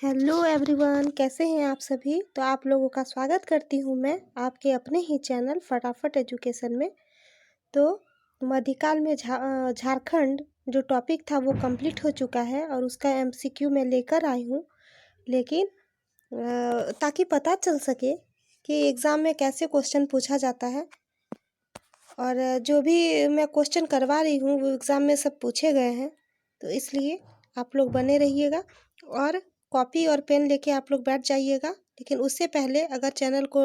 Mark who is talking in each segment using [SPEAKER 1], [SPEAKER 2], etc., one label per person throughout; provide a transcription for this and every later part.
[SPEAKER 1] Hello everyone, कैसे हैं आप सभी। तो आप लोगों का स्वागत करती हूं मैं आपके अपने ही चैनल फटाफट एजुकेशन में। तो मध्यकाल में झारखंड जो टॉपिक था वो कंप्लीट हो चुका है और उसका एमसीक्यू मैं लेकर आई हूं। लेकिन ताकि पता चल सके कि एग्ज़ाम में कैसे क्वेश्चन पूछा जाता है, और जो भी मैं क्वेश्चन करवा रही हूँ वो एग्ज़ाम में सब पूछे गए हैं। तो इसलिए आप लोग बने रहिएगा और कॉपी और पेन लेके आप लोग बैठ जाइएगा। लेकिन उससे पहले अगर चैनल को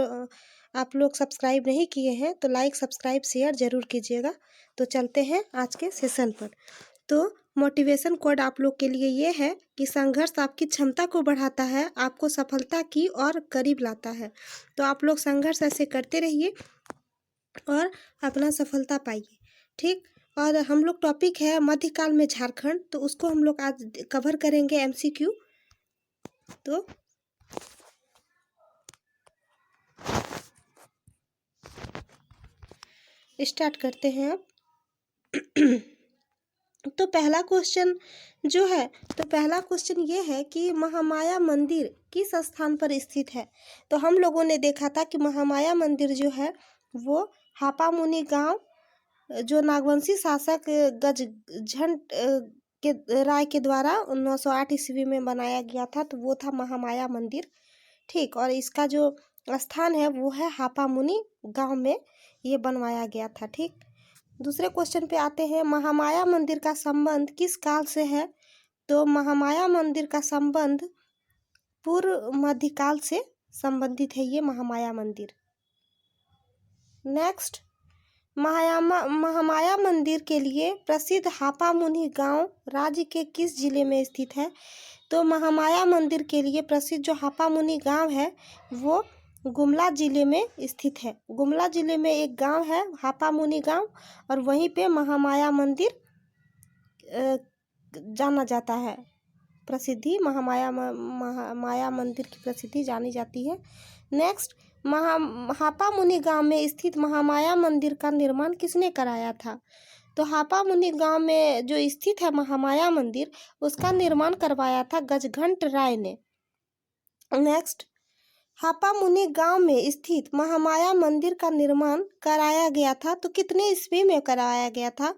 [SPEAKER 1] आप लोग सब्सक्राइब नहीं किए हैं तो लाइक सब्सक्राइब शेयर ज़रूर कीजिएगा। तो चलते हैं आज के सेशन पर। तो मोटिवेशन कोड आप लोग के लिए ये है कि संघर्ष आपकी क्षमता को बढ़ाता है, आपको सफलता की और करीब लाता है। तो आप लोग संघर्ष ऐसे करते रहिए और अपना सफलता पाइए, ठीक। और हम लोग टॉपिक है मध्यकाल में झारखंड, तो उसको हम लोग आज कवर करेंगे एमसीक्यू। तो स्टार्ट करते हैं अब। तो पहला क्वेश्चन जो है, तो पहला क्वेश्चन ये है कि महामाया मंदिर किस स्थान पर स्थित है। तो हम लोगों ने देखा था कि महामाया मंदिर जो है वो हापामुनि गांव, जो नागवंशी शासक गजघंट के राय के द्वारा 908 ईस्वी में बनाया गया था। तो वो था महामाया मंदिर, ठीक। और इसका जो स्थान है वो है हापामुनि गांव में ये बनवाया गया था, ठीक। दूसरे क्वेश्चन पे आते हैं, महामाया मंदिर का संबंध किस काल से है। तो महामाया मंदिर का संबंध पूर्व मध्यकाल से संबंधित है ये महामाया मंदिर। नेक्स्ट, महामाया मंदिर के लिए प्रसिद्ध हापामुनि गांव राज्य के किस जिले में स्थित है। तो महामाया मंदिर के लिए प्रसिद्ध जो हापामुनि गांव है वो गुमला जिले में स्थित है। गुमला जिले में एक गांव है हापामुनि गांव, और वहीं पे महामाया मंदिर जाना जाता है। प्रसिद्धि माया मंदिर की प्रसिद्धि जानी जाती है। नेक्स्ट, हापामुनि गांव में स्थित महामाया मंदिर का निर्माण किसने कराया था। तो हापामुनि गांव में जो स्थित है महामाया मंदिर, उसका निर्माण करवाया था गजघंट राय ने। नेक्स्ट, हापामुनि गांव में स्थित महामाया मंदिर का निर्माण कराया गया था, तो कितने ईस्वी में कराया गया था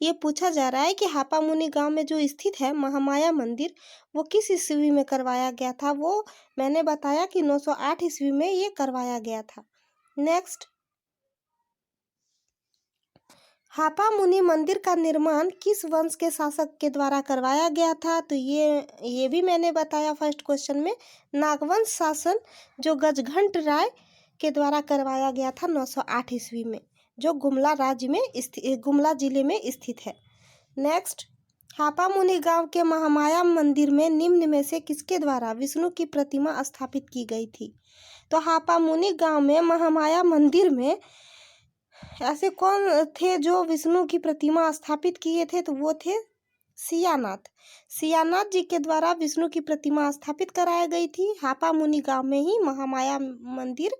[SPEAKER 1] ये पूछा जा रहा है कि हापामुनि गांव में जो स्थित है महामाया मंदिर वो किस ईस्वी में करवाया गया था। वो मैंने बताया कि 908 ईस्वी में ये करवाया गया था। नेक्स्ट, हापामुनि मंदिर का निर्माण किस वंश के शासक के द्वारा करवाया गया था। तो ये भी मैंने बताया फर्स्ट क्वेश्चन में, नागवंश शासन जो गजघंट राय के द्वारा करवाया गया था 908 ईस्वी में, जो गुमला राज्य में गुमला जिले में स्थित है। नेक्स्ट, हापामुनि गांव के महामाया मंदिर में निम्न में से किसके द्वारा विष्णु की प्रतिमा स्थापित की गई थी। तो हापामुनि गांव में महामाया मंदिर में ऐसे कौन थे जो विष्णु की प्रतिमा स्थापित किए थे। तो वो थे सियानाथ जी के द्वारा विष्णु की प्रतिमा स्थापित कराई गई थी हापामुनि गांव में ही महामाया मंदिर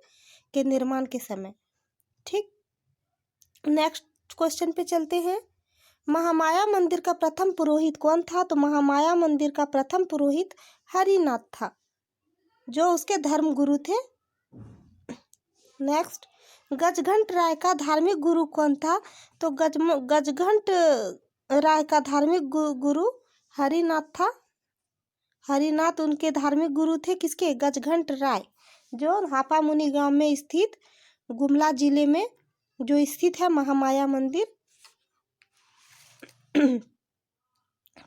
[SPEAKER 1] के निर्माण के समय, ठीक। नेक्स्ट क्वेश्चन पे चलते हैं, महामाया मंदिर का प्रथम पुरोहित कौन था। तो महामाया मंदिर का प्रथम पुरोहित हरिनाथ था, जो उसके धर्म गुरु थे। नेक्स्ट, गजघंट राय का धार्मिक गुरु कौन था। तो गजघंट राय का धार्मिक गुरु हरिनाथ था। हरिनाथ उनके धार्मिक गुरु थे, किसके, गजघंट राय, जो हापामुनि गांव में स्थित गुमला जिले में जो स्थित है महामाया मंदिर,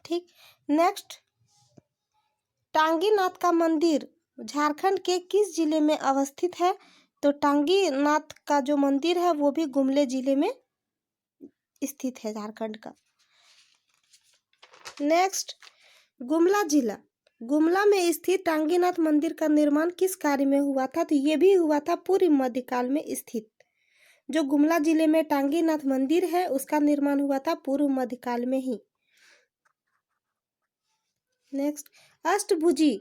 [SPEAKER 1] ठीक। नेक्स्ट, टांगीनाथ का मंदिर झारखंड के किस जिले में अवस्थित है। तो टांगीनाथ का जो मंदिर है वो भी गुमले जिले में स्थित है, झारखंड का। नेक्स्ट, गुमला जिला, गुमला में स्थित टांगीनाथ मंदिर का निर्माण किस कार्य में हुआ था। तो ये भी हुआ था पूर्व मध्यकाल में स्थित, जो गुमला जिले में टांगीनाथ मंदिर है उसका निर्माण हुआ था पूर्व मध्यकाल में ही। नेक्स्ट, अष्टभुजी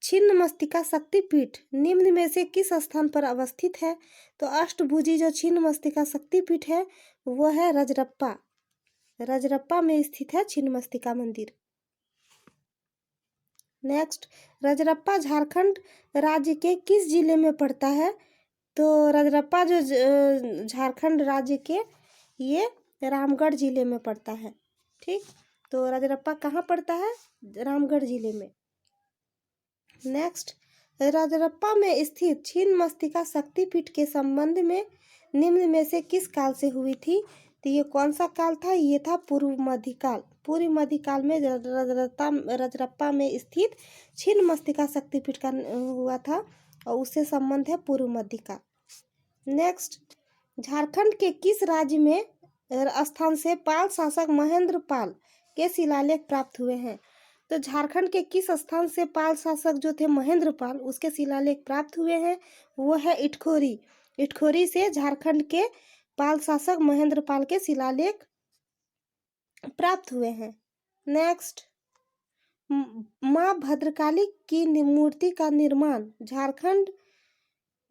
[SPEAKER 1] छिन्नमस्तिका शक्तिपीठ निम्न में से किस स्थान पर अवस्थित है। तो अष्टभुजी जो छिन्नमस्तिका शक्तिपीठ है वो है रजरप्पा में स्थित है छिन्नमस्तिका मंदिर। नेक्स्ट, रजरप्पा झारखंड राज्य के किस जिले में पड़ता है? तो रजरप्पा जो झारखंड राज्य के ये रामगढ़ जिले में पड़ता है। ठीक, तो रजरप्पा कहाँ पड़ता है? रामगढ़ जिले में। नेक्स्ट, रजरप्पा में स्थित छिन्नमस्तिका शक्तिपीठ के संबंध में निम्न में से किस काल से हुई थी? तो ये कौन सा काल था? ये था पूर्व मध्यकाल। पूर्व मध्यकाल में रजरप्पा में स्थित छिन्नमस्तिका शक्तिपीठ का हुआ था और उससे संबंध है पूर्व मध्यकाल। नेक्स्ट, झारखंड के किस राज्य में स्थान से पाल शासक महेंद्र पाल के शिलालेख प्राप्त हुए हैं? तो झारखंड के किस स्थान से पाल शासक जो थे महेंद्र पाल, उसके शिलालेख प्राप्त हुए हैं? वो है इटखोरी। इटखोरी से झारखंड के पाल शासक महेंद्र पाल के शिलालेख प्राप्त हुए हैं। नेक्स्ट, माँ भद्रकाली की मूर्ति का निर्माण झारखंड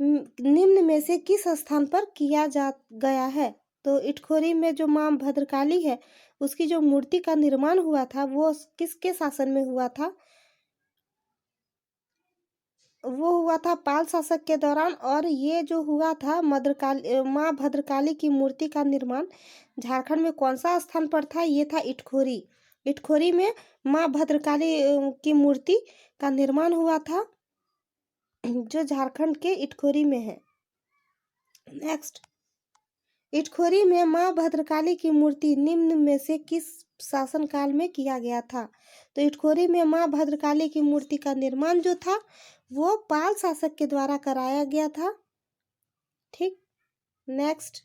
[SPEAKER 1] निम्न में से किस स्थान पर किया जा गया है? तो इटखोरी में जो माँ भद्रकाली है उसकी जो मूर्ति का निर्माण हुआ था वो किसके शासन में हुआ था? वो हुआ था पाल शासक के दौरान। और ये जो हुआ था माँ भद्रकाली की मूर्ति का निर्माण झारखंड में कौन सा स्थान पर था? ये था इटखोरी। इटखोरी में माँ भद्रकाली की मूर्ति का निर्माण हुआ था जो झारखंड के इटखोरी में है। नेक्स्ट, इटखोरी में माँ भद्रकाली की मूर्ति निम्न में से किस शासनकाल में किया गया था? तो इटखोरी में माँ भद्रकाली की मूर्ति का निर्माण जो था वो पाल शासक के द्वारा कराया गया था। ठीक। नेक्स्ट,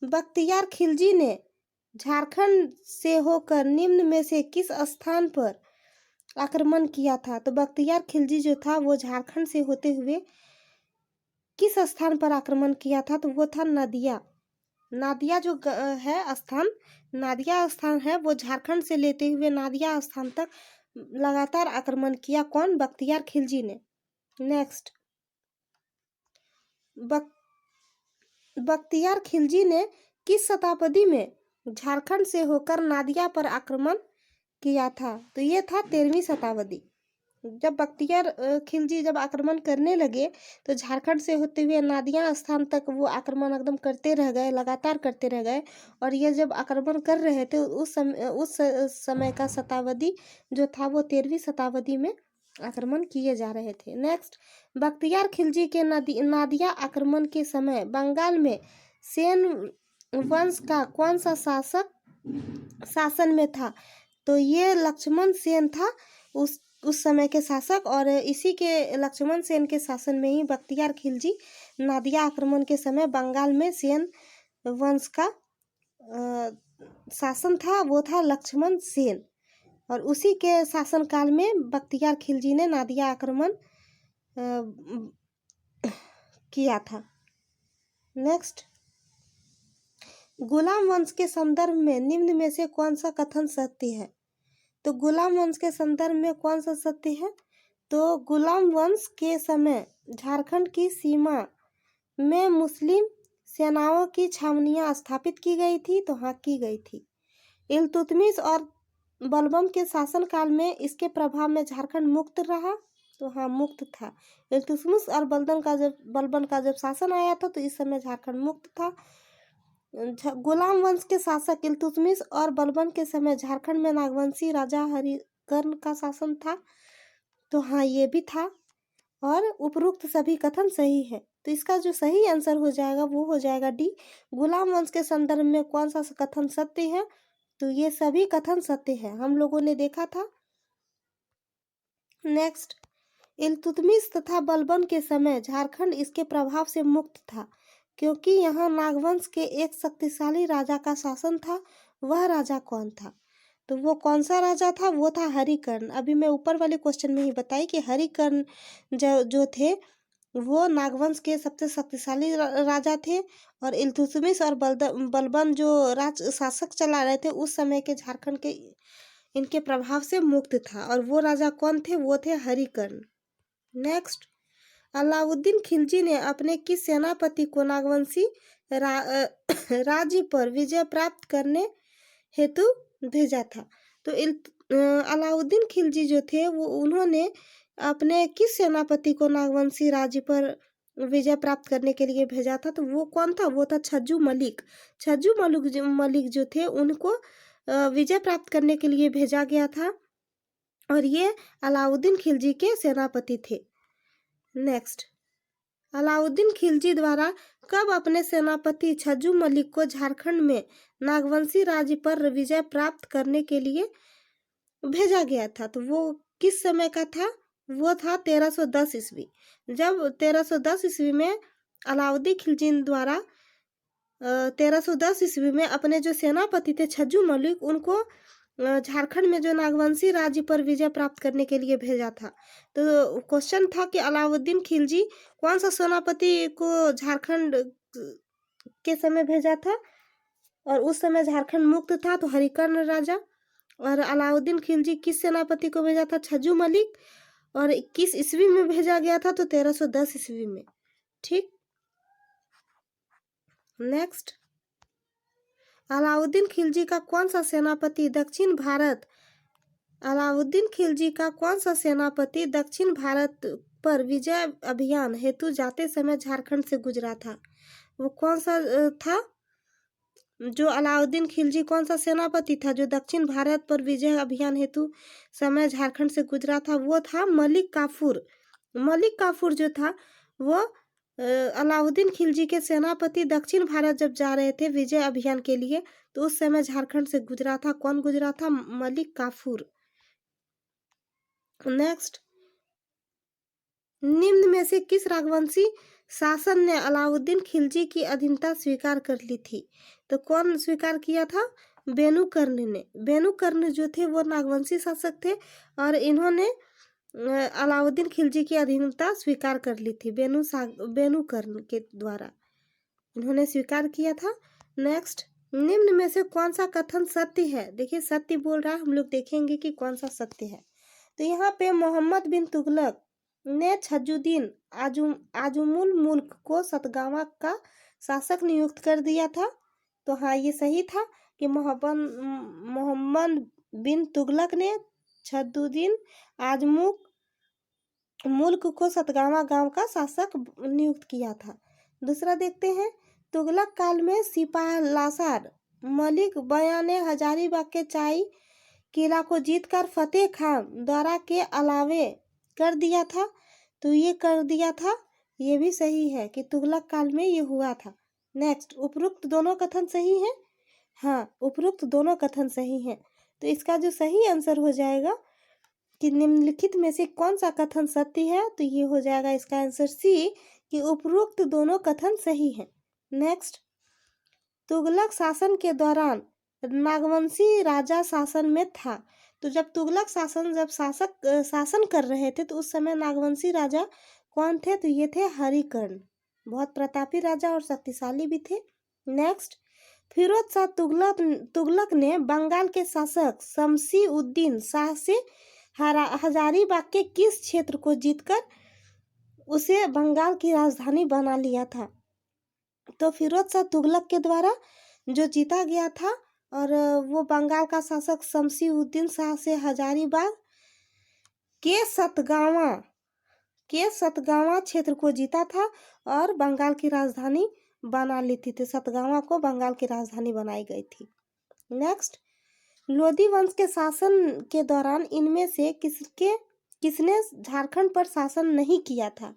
[SPEAKER 1] बख्तियार खिलजी ने झारखंड से होकर निम्न में से किस स्थान पर आक्रमण किया था? तो बख्तियार खिलजी जो था वो झारखंड से होते हुए किस स्थान पर आक्रमण किया था? तो वो था नादिया। नादिया जो है स्थान, नादिया स्थान है वो झारखंड से लेते हुए नादिया स्थान तक लगातार आक्रमण किया। कौन? बख्तियार खिलजी ने। नेक्स्ट, बख्तियार खिलजी ने किस शताब्दी में झारखंड से होकर नादिया पर आक्रमण किया था? तो ये था 13वीं शताब्दी। जब बख्तियार खिलजी जब आक्रमण करने लगे तो झारखंड से होते हुए नादिया स्थान तक वो आक्रमण एकदम करते रह गए, लगातार करते रह गए। और ये जब आक्रमण कर रहे थे उस समय का शताब्दी जो था वो 13वीं शताब्दी में आक्रमण किए जा रहे थे। नेक्स्ट, बख्तियार खिलजी के नादिया आक्रमण के समय बंगाल में सेन वंश का कौन सा शासक शासन में था? तो ये लक्ष्मण सेन था उस समय के शासक। और इसी के लक्ष्मण सेन के शासन में ही बख्तियार खिलजी नादिया आक्रमण के समय बंगाल में सेन वंश का शासन था, वो था लक्ष्मण सेन। और उसी के शासनकाल में बख्तियार खिलजी ने नादिया आक्रमण किया था। नेक्स्ट, गुलाम वंश के संदर्भ में निम्न में से कौन सा कथन सत्य है? तो गुलाम वंश के संदर्भ में कौन सा सत्य है? तो गुलाम वंश के समय झारखंड की सीमा में मुस्लिम सेनाओं की छावनियां स्थापित की गई थी। तो हाँ, की गई थी। इल्तुतमिश और बलबन के शासनकाल में इसके प्रभाव में झारखंड मुक्त रहा। तो हाँ, मुक्त था। इल्तुतमिश और बलबन का जब शासन आया था तो इस समय झारखंड मुक्त था। गुलाम वंश के शासक इल्तुतमिश और बलबन के समय झारखंड में नागवंशी राजा हरिकर्ण का शासन था। तो हाँ, ये भी था। और उपरोक्त सभी कथन सही है। तो इसका जो सही आंसर हो जाएगा वो हो जाएगा डी। गुलाम वंश के संदर्भ में कौन सा कथन सत्य है? तो ये सभी कथन सत्य है, हम लोगों ने देखा था। नेक्स्ट, इल्तुतमिश तथा बलबन के समय झारखंड इसके प्रभाव से मुक्त था क्योंकि यहाँ नागवंश के एक शक्तिशाली राजा का शासन था। वह राजा कौन था? तो वो कौन सा राजा था? वो था हरिकर्ण। अभी मैं ऊपर वाले क्वेश्चन में ही बताई कि हरिकर्ण जो थे वो नागवंश के सबसे शक्तिशाली राजा थे। और इल्तुतमिश और बलबन जो शासक चला रहे थे उस समय के झारखंड के इनके प्रभाव से मुक्त था। और वो राजा कौन थे? वो थे हरिकर्ण। नेक्स्ट, अलाउद्दीन खिलजी ने अपने किस सेनापति को नागवंशी राज्य पर विजय प्राप्त करने हेतु भेजा था? तो अलाउद्दीन खिलजी जो थे वो उन्होंने अपने किस सेनापति को नागवंशी राज्य पर विजय प्राप्त करने के लिए भेजा था? तो वो कौन था? वो था छज्जू मलिक। छज्जू मलिक जो थे उनको विजय प्राप्त करने के लिए भेजा गया था और ये अलाउद्दीन खिलजी के सेनापति थे। नेक्स्ट, अलाउद्दीन खिलजी द्वारा कब अपने सेनापति छज्जू मलिक को झारखंड में नागवंशी राज्य पर विजय प्राप्त करने के लिए भेजा गया था? तो वो किस समय का था? वो था 1310 ईस्वी। जब 1310 ईस्वी में अलाउद्दीन खिलजी द्वारा 1310 ईस्वी में अपने जो सेनापति थे छज्जू मलिक, उनको झारखंड में जो नागवंशी राज्य पर विजय प्राप्त करने के लिए भेजा था। तो क्वेश्चन था कि अलाउद्दीन खिलजी कौन सा सेनापति को झारखंड के समय भेजा था? और उस समय झारखंड मुक्त था, तो हरिकर्ण राजा। और अलाउद्दीन खिलजी किस सेनापति को भेजा था? छज्जू मलिक। और किस ईस्वी में भेजा गया था? तो 1310 ईस्वी में। ठीक। नेक्स्ट, अलाउद्दीन खिलजी का कौन सा सेनापति दक्षिण भारत पर विजय अभियान हेतु जाते समय झारखंड से गुजरा था? वो कौन सा था? जो अलाउद्दीन खिलजी कौन सा सेनापति था जो दक्षिण भारत पर विजय अभियान हेतु समय झारखंड से गुजरा था? वो था मलिक काफूर। मलिक काफूर जो था वो अलाउद्दीन खिलजी के सेनापति दक्षिण भारत जब जा रहे थे विजय अभियान के लिए, तो उस समय झारखंड से गुजरा था। कौन गुजरा था? मलिक काफूर। नेक्स्ट, निम्न में से किस राजवंशी शासन ने अलाउद्दीन खिलजी की अधीनता स्वीकार कर ली थी? तो कौन स्वीकार किया था? बेनुकर्ण ने। बेनुकर्ण जो थे वो नागवंशी शासक थे और इन्होंने अलाउद्दीन खिलजी की अधीनता स्वीकार कर ली थी। बेनुकर्ण के द्वारा इन्होंने स्वीकार किया था। नेक्स्ट, निम्न में से कौन सा कथन सत्य है? देखिए सत्य बोल रहा है, हम लोग देखेंगे कि कौन सा सत्य है। तो यहाँ पे मोहम्मद बिन तुगलक ने छज्जुद्दीन आजुमुल मुल्क को सतगावा का शासक नियुक्त कर दिया था। तो हाँ, ये सही था कि मोहम्मद बिन तुगलक ने छज्जुद्दीन मुल्क को सतगावा गांव का शासक नियुक्त किया था। दूसरा देखते हैं, तुगलक काल में सिपाहलासार मलिक बयाने हजारीबाग के चाई किला को जीतकर फतेह खान द्वारा के अलावे कर दिया था। तो ये कर दिया था, ये भी सही है कि तुगलक काल में ये हुआ था। नेक्स्ट, उपरोक्त दोनों कथन सही है? हाँ, उपरोक्त दोनों कथन सही है। तो इसका जो सही आंसर हो जाएगा कि निम्नलिखित में से कौन सा कथन सत्य है? तो ये हो जाएगा इसका आंसर सी कि उपरोक्त दोनों कथन सही है। नेक्स्ट, तुगलक शासन के दौरान नागवंशी राजा शासन में था। तो जब तुगलक शासन कर रहे थे तो उस समय नागवंशी राजा कौन थे? तो ये थे हरिकर्ण। बहुत प्रतापी राजा और शक्तिशाली भी थे। नेक्स्ट, फिरोज शाह तुगलक ने बंगाल के शासक शमसी उद्दीन शाह से हजारीबाग के किस क्षेत्र को जीतकर उसे बंगाल की राजधानी बना लिया था? तो फिरोज शाह तुगलक के द्वारा जो जीता गया था और वो बंगाल का शासक शमसी उद्दीन शाह से हजारीबाग के सतगावा क्षेत्र को जीता था और बंगाल की राजधानी बना ली थी। तो सतगावा को बंगाल की राजधानी बनाई गई थी। नेक्स्ट, लोधी वंश के शासन के दौरान इनमें से किसने झारखंड पर शासन नहीं किया था?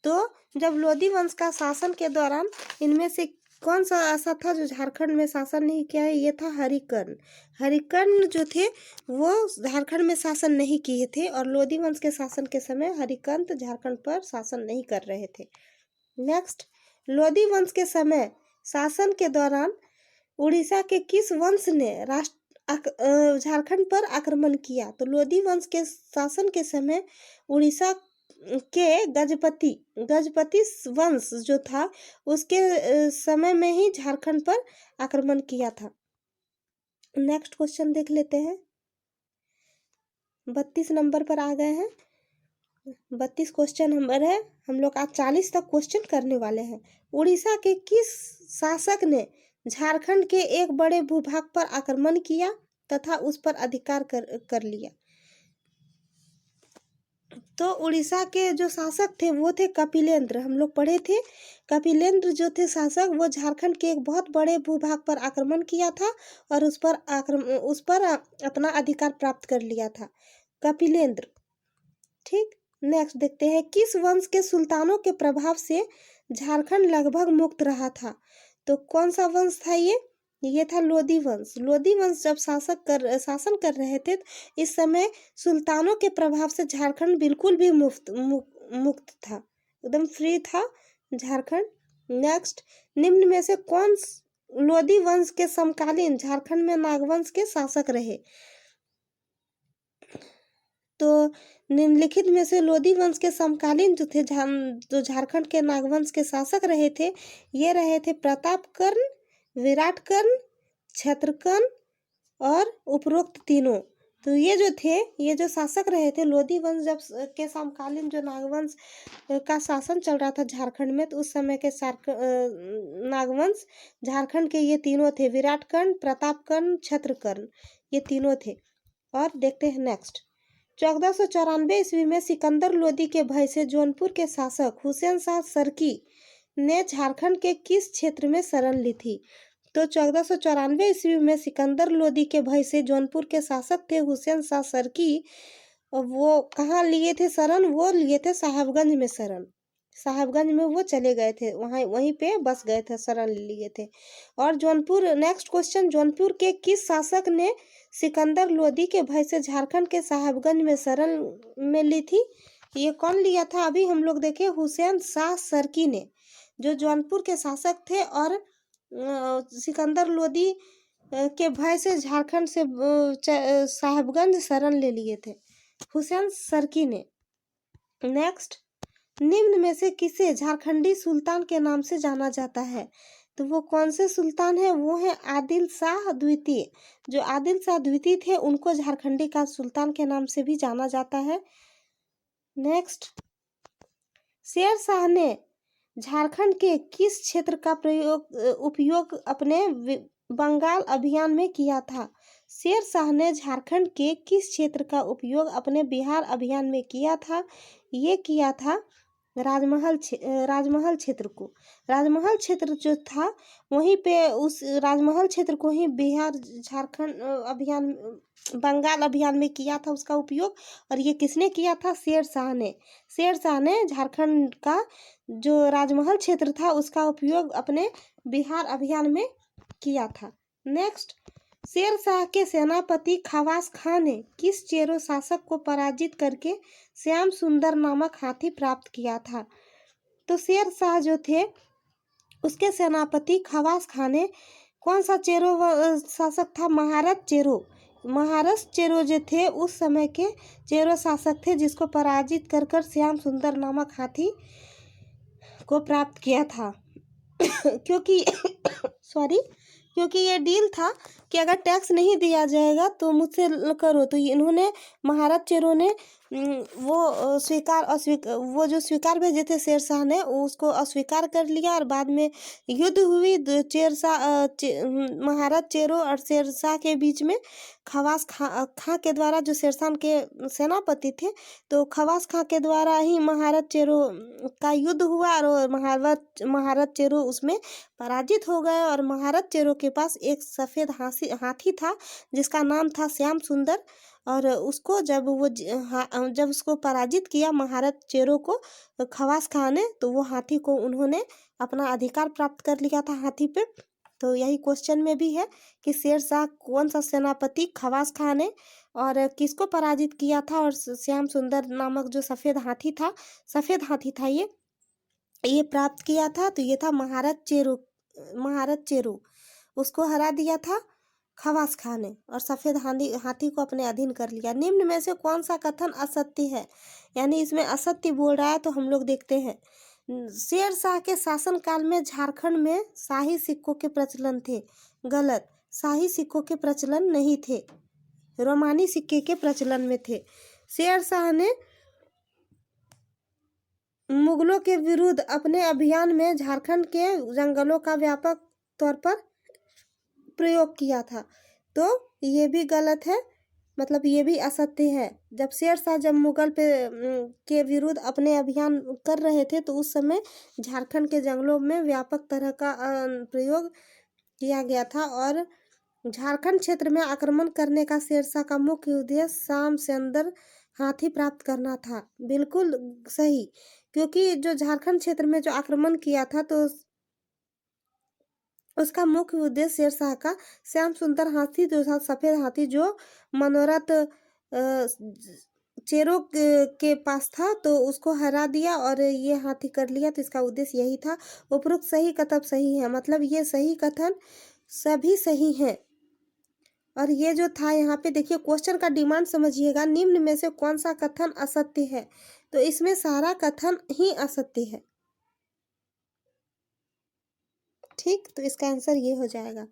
[SPEAKER 1] तो जब लोधी वंश का शासन के दौरान इनमें से कौन सा ऐसा था जो झारखंड में शासन नहीं किया है? ये था हरिकर्ण। हरिकर्ण जो थे वो झारखंड में शासन नहीं किए थे और लोधी वंश के शासन के समय हरिकर्ण झारखंड पर शासन नहीं कर रहे थे। नेक्स्ट, लोधी वंश के समय शासन के दौरान उड़ीसा के किस वंश ने झारखंड पर आक्रमण किया? तो लोधी वंश के शासन के समय उड़ीसा के गजपति वंश जो था उसके समय में ही झारखंड पर आक्रमण किया था। नेक्स्ट क्वेश्चन देख लेते हैं। 32 नंबर पर आ गए हैं। 32 क्वेश्चन नंबर है। हम लोग आज 40 तक क्वेश्चन करने वाले हैं। उड़ीसा के किस शासक ने झारखंड के एक बड़े भूभाग पर आक्रमण किया? तथा उस पर अधिकार कर लिया। तो उड़ीसा के जो शासक थे वो थे कपिलेंद्र, हम लोग पढ़े थे। कपिलेंद्र जो थे शासक, वो झारखंड के एक बहुत बड़े भूभाग पर आक्रमण किया था और उस पर अपना अधिकार प्राप्त कर लिया था कपिलेंद्र। ठीक, नेक्स्ट देखते हैं, किस वंश के सुल्तानों के प्रभाव से झारखंड लगभग मुक्त रहा था? तो कौन सा वंश था ये था लोधी वंश। लोधी वंश जब शासन कर रहे थे, इस समय सुल्तानों के प्रभाव से झारखंड बिल्कुल भी मुक्त था, एकदम फ्री था झारखंड। नेक्स्ट, निम्न में से कौन लोधी वंश के समकालीन झारखंड में नागवंश के शासक रहे? तो निम्नलिखित में से लोधी वंश के समकालीन जो थे, जो झारखंड के नागवंश के शासक रहे थे, ये रहे थे प्रतापकर्ण, विराटकर्ण, क्षत्रकर्ण और उपरोक्त तीनों। तो ये जो थे, ये जो शासक रहे थे लोधी वंश जब के समकालीन जो नागवंश का शासन चल रहा था झारखंड में, तो उस समय के नागवंश झारखंड के ये तीनों थे, विराटकर्ण, प्रतापकर्ण, क्षत्रकर्ण, ये तीनों थे। और देखते हैं नेक्स्ट, 1494 ईस्वी में सिकंदर लोदी के भय से जौनपुर के शासक हुसैन शाह सरकी ने झारखंड के किस क्षेत्र में शरण ली थी? तो 1494 ईस्वी में सिकंदर लोदी के भय से जौनपुर के शासक थे हुसैन शाह सरकी, वो कहाँ लिए थे शरण? वो लिए थे साहबगंज में शरण। साहबगंज में वो चले गए थे, वहीं पे बस गए थे, शरण लिए थे। और जौनपुर, नेक्स्ट क्वेश्चन, जौनपुर के किस शासक ने सिकंदर लोदी के भय से झारखंड के साहबगंज में शरण में ली थी? ये कौन लिया था? अभी हम लोग देखे, हुसैन शाह सरकी ने, जो जौनपुर के शासक थे और सिकंदर लोदी के भय से झारखंड से साहबगंज शरण ले लिए थे, हुसैन सरकी ने। नेक्स्ट, निम्न में से किसे झारखंडी सुल्तान के नाम से जाना जाता है? तो वो कौन से सुल्तान है? वो है आदिल शाह द्वितीय। जो आदिल शाह द्वितीय थे, उनको झारखंडी का सुल्तान के नाम से भी जाना जाता है। नेक्स्ट, शेर शाह ने झारखंड के किस क्षेत्र का उपयोग अपने बंगाल अभियान में किया था? शेर शाह ने झारखंड के किस क्षेत्र का उपयोग अपने बिहार अभियान में किया था? ये किया था राजमहल क्षेत्र को। राजमहल क्षेत्र जो था, वहीं पे उस राजमहल क्षेत्र को ही बिहार झारखंड अभियान, बंगाल अभियान में किया था उसका उपयोग। और ये किसने किया था? शेर शाह ने। शेर शाह ने झारखंड का जो राजमहल क्षेत्र था उसका उपयोग अपने बिहार अभियान में किया था। नेक्स्ट, शेर शाह के सेनापति खवास खां ने किस चेरो शासक को पराजित करके श्याम सुंदर नामक हाथी प्राप्त किया था? तो शेर शाह जो थे, उसके सेनापति खवास खां ने कौन सा चेरो शासक था? महारत चेरो। महारस चेरो जो थे, उस समय के चेरो शासक थे, जिसको पराजित कर श्याम सुंदर नामक हाथी को प्राप्त किया था। क्योंकि क्योंकि ये डील था कि अगर टैक्स नहीं दिया जाएगा तो मुझसे करो। तो इन्होंने, महारत चेरो ने वो वो जो स्वीकार भेजे थे शेर शाह ने, उसको अस्वीकार कर लिया और बाद में युद्ध हुई महारत चेरो और शेर शाह के बीच में। खवास खां के द्वारा, जो शेरशाह के सेनापति थे, तो खवास खां के द्वारा ही महारत चेरो का युद्ध हुआ और महारत चेरो उसमें पराजित हो गए। और महारत चेरो के पास एक सफ़ेद हाथी था जिसका नाम था श्याम सुंदर। और उसको जब उसको पराजित किया महारत चेरो को खवास खां ने, तो वो हाथी को उन्होंने अपना अधिकार प्राप्त कर लिया था हाथी पे। तो यही क्वेश्चन में भी है कि शेर शाह कौन सा सेनापति खवास खां ने और किसको पराजित किया था, और श्याम सुंदर नामक जो सफ़ेद हाथी था ये प्राप्त किया था। तो ये था महारत चेरो, उसको हरा दिया था खवास खां ने और सफ़ेद हाथी को अपने अधीन कर लिया। निम्न में से कौन सा कथन असत्य है? यानी इसमें असत्य बोल रहा है, तो हम लोग देखते हैं। शेर शाह के शासनकाल में झारखंड में शाही सिक्कों के प्रचलन थे। गलत, शाही सिक्कों के प्रचलन नहीं थे, रोमानी सिक्के के प्रचलन में थे। शेर शाह ने मुगलों के विरुद्ध अपने अभियान में झारखंड के जंगलों का व्यापक तौर पर प्रयोग किया था। तो ये भी गलत है, मतलब ये भी असत्य है। जब शेरशाह जब मुगल पे के विरुद्ध अपने अभियान कर रहे थे तो उस समय झारखंड के जंगलों में व्यापक तरह का प्रयोग किया गया था और झारखंड क्षेत्र में आक्रमण करने का शेरशाह का मुख्य उद्देश्य शाम से अंदर हाथी प्राप्त करना था। बिल्कुल सही, क्योंकि जो झारखंड क्षेत्र में जो आक्रमण किया था तो उसका मुख्य उद्देश्य शेरशाह का श्याम सुंदर हाथी जो था, सफेद हाथी जो मनोरथ चेरों के पास था, तो उसको हरा दिया और ये हाथी कर लिया। तो इसका उद्देश्य यही था। उपरोक्त सही कथन सही है, मतलब ये सही कथन सभी सही हैं। और ये जो था यहाँ पे देखिए क्वेश्चन का डिमांड समझिएगा, निम्न में से कौन सा कथन असत्य है? तो इसमें सारा कथन ही असत्य है। ठीक, तो इसका आंसर ये हो जाएगा।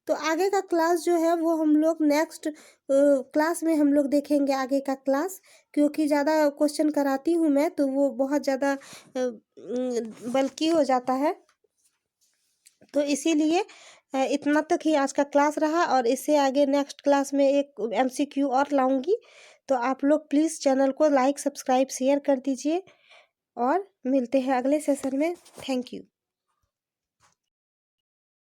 [SPEAKER 1] तो आगे का क्लास जो है वो हम लोग नेक्स्ट क्लास में हम लोग देखेंगे आगे का क्लास, क्योंकि ज़्यादा क्वेश्चन कराती हूँ मैं तो वो बहुत ज़्यादा बल्कि हो जाता है। तो इसीलिए इतना तक ही आज का क्लास रहा और इससे आगे नेक्स्ट क्लास में एक एमसीक्यू और लाऊंगी। तो आप लोग प्लीज़ चैनल को लाइक सब्सक्राइब शेयर कर दीजिए और मिलते हैं अगले सेशन में। Thank you.